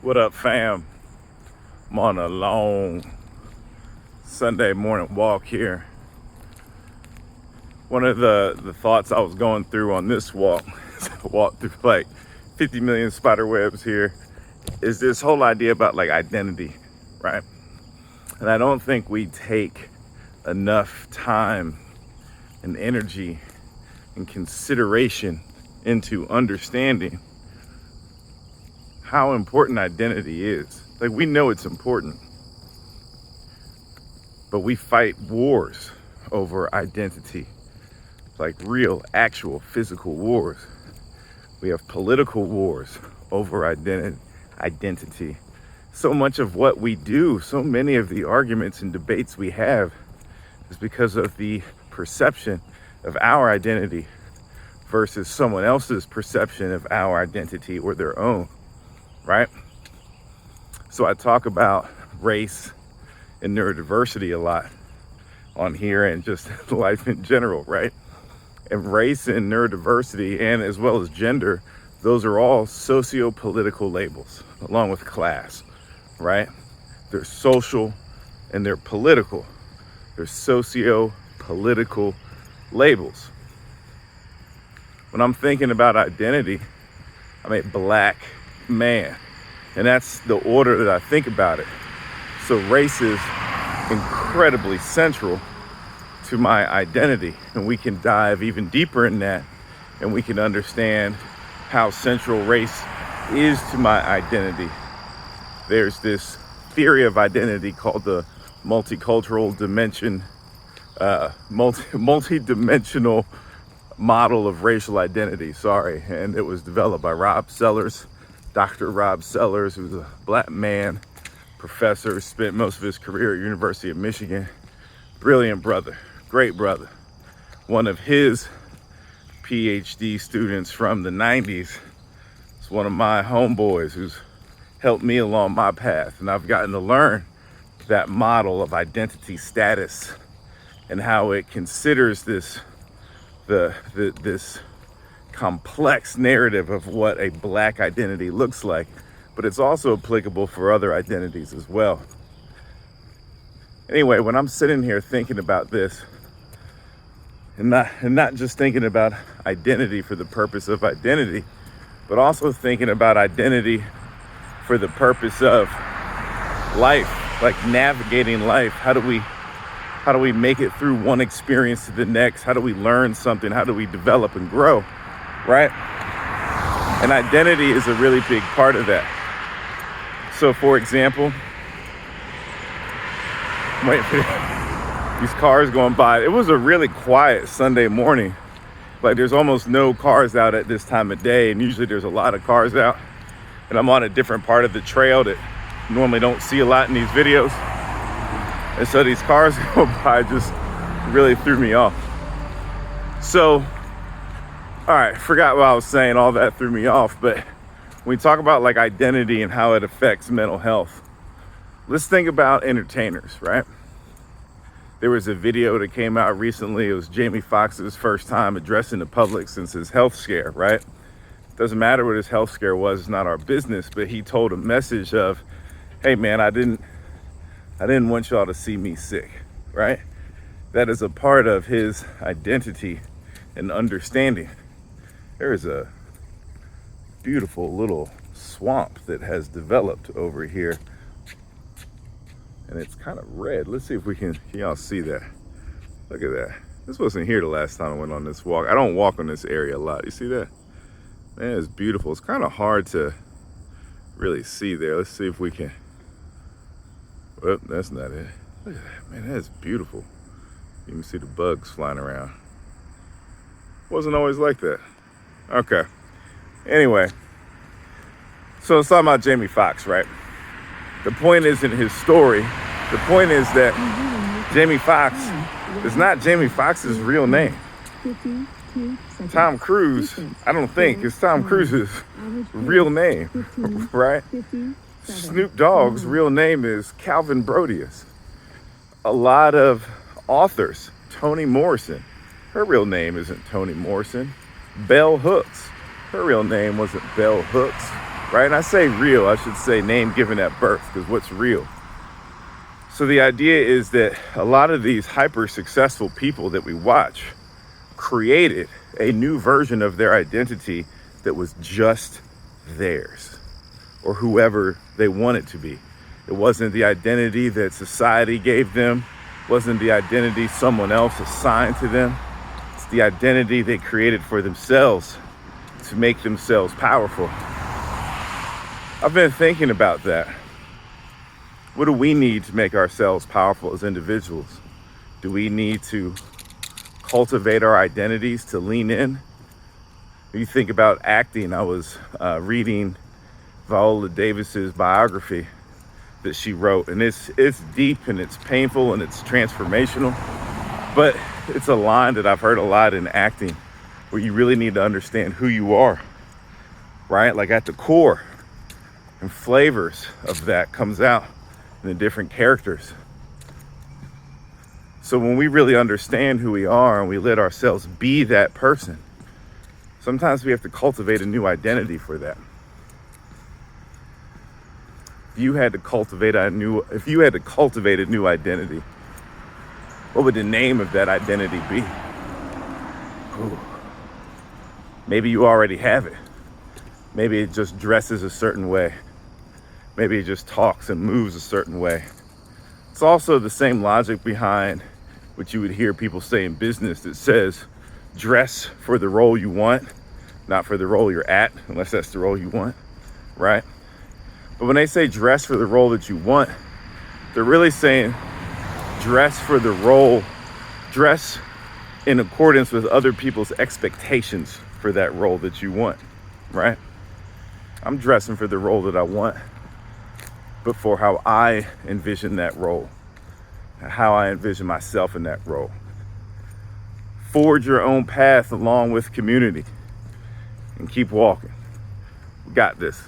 What up, fam? I'm on a long Sunday morning walk here. One of the thoughts I was going through on this walk, as I walked through like 50 million spider webs here, is this whole idea about like identity, right? And I don't think we take enough time and energy and consideration into understanding how important identity is. Like, we know it's important, but we fight wars over identity, like real, actual, physical wars. We have political wars over identity. So much of what we do, so many of the arguments and debates we have is because of the perception of our identity versus someone else's perception of our identity or their own, right? So I talk about race and neurodiversity a lot on here and just life in general, right? And race and neurodiversity, and as well as gender, those are all socio-political labels, along with class, right? They're social and they're political. They're socio-political labels. When I'm thinking about identity, I'm a black man, and that's the order that I think about it. So race is incredibly central to my identity, and we can dive even deeper in that, and we can understand how central race is to my identity. There's this theory of identity called the multicultural dimension, multi-dimensional model of racial identity, and it was developed by Rob Sellers, Dr. Rob Sellers, who's a black man, professor, spent most of his career at University of Michigan. Brilliant brother, great brother. One of his PhD students from the 90s is one of my homeboys who's helped me along my path, and I've gotten to learn that model of identity status and how it considers this complex narrative of what a black identity looks like, but it's also applicable for other identities as well. Anyway, when I'm sitting here thinking about this, and not just thinking about identity for the purpose of identity, but also thinking about identity for the purpose of life, like navigating life. How do we make it through one experience to the next? How do we learn something? How do we develop and grow, right? And identity is a really big part of that. So for example, wait for these cars going by. It was a really quiet Sunday morning. Like, there's almost no cars out at this time of day, and usually there's a lot of cars out. And I'm on a different part of the trail that you normally don't see a lot in these videos. And so these cars go by just really threw me off. So, all right, forgot what I was saying. All that threw me off. But when we talk about like identity and how it affects mental health, let's think about entertainers, right? There was a video that came out recently. It was Jamie Foxx's first time addressing the public since his health scare, right? Doesn't matter what his health scare was, it's not our business, but he told a message of, hey man, I didn't want y'all to see me sick, right? That is a part of his identity and understanding. There is a beautiful little swamp that has developed over here, and it's kind of red. Let's see if can y'all see that? Look at that. This wasn't here the last time I went on this walk. I don't walk on this area a lot. You see that? Man, it's beautiful. It's kind of hard to really see there. Let's see if we can. Well, that's not it. Look at that, man. That's beautiful. You can see the bugs flying around. Wasn't always like that. Okay. Anyway, so it's talking about Jamie Foxx, right? The point isn't his story. The point is that Jamie Foxx is not Jamie Foxx's real name. Tom Cruise, I don't think, is Tom Cruise's real name, right? Snoop Dogg's real name is Calvin Brodius. A lot of authors, Toni Morrison, her real name isn't Toni Morrison. Bell Hooks, her real name wasn't Bell Hooks. right? And I say real, I should say name given at birth, because what's real? So the idea is that a lot of these hyper successful people that we watch created a new version of their identity that was just theirs, or whoever they want it to be. It wasn't the identity that society gave them, wasn't the identity someone else assigned to them. It's the identity they created for themselves to make themselves powerful. I've been thinking about that. What do we need to make ourselves powerful as individuals? Do we need to cultivate our identities to lean in? When you think about acting, I was reading Viola Davis's biography that she wrote, and it's deep and it's painful and it's transformational, but it's a line that I've heard a lot in acting, where you really need to understand who you are, right? Like at the core, and flavors of that comes out in the different characters. So when we really understand who we are and we let ourselves be that person, sometimes we have to cultivate a new identity for that. If you had to cultivate a new identity, what would the name of that identity be? Ooh. Maybe you already have it. Maybe it just dresses a certain way. Maybe it just talks and moves a certain way. It's also the same logic behind what you would hear people say in business that says, dress for the role you want, not for the role you're at, unless that's the role you want, right? But when they say dress for the role that you want, they're really saying dress for the role, dress in accordance with other people's expectations for that role that you want, right? I'm dressing for the role that I want, but for how I envision that role, how I envision myself in that role. Forge your own path along with community and keep walking. We got this.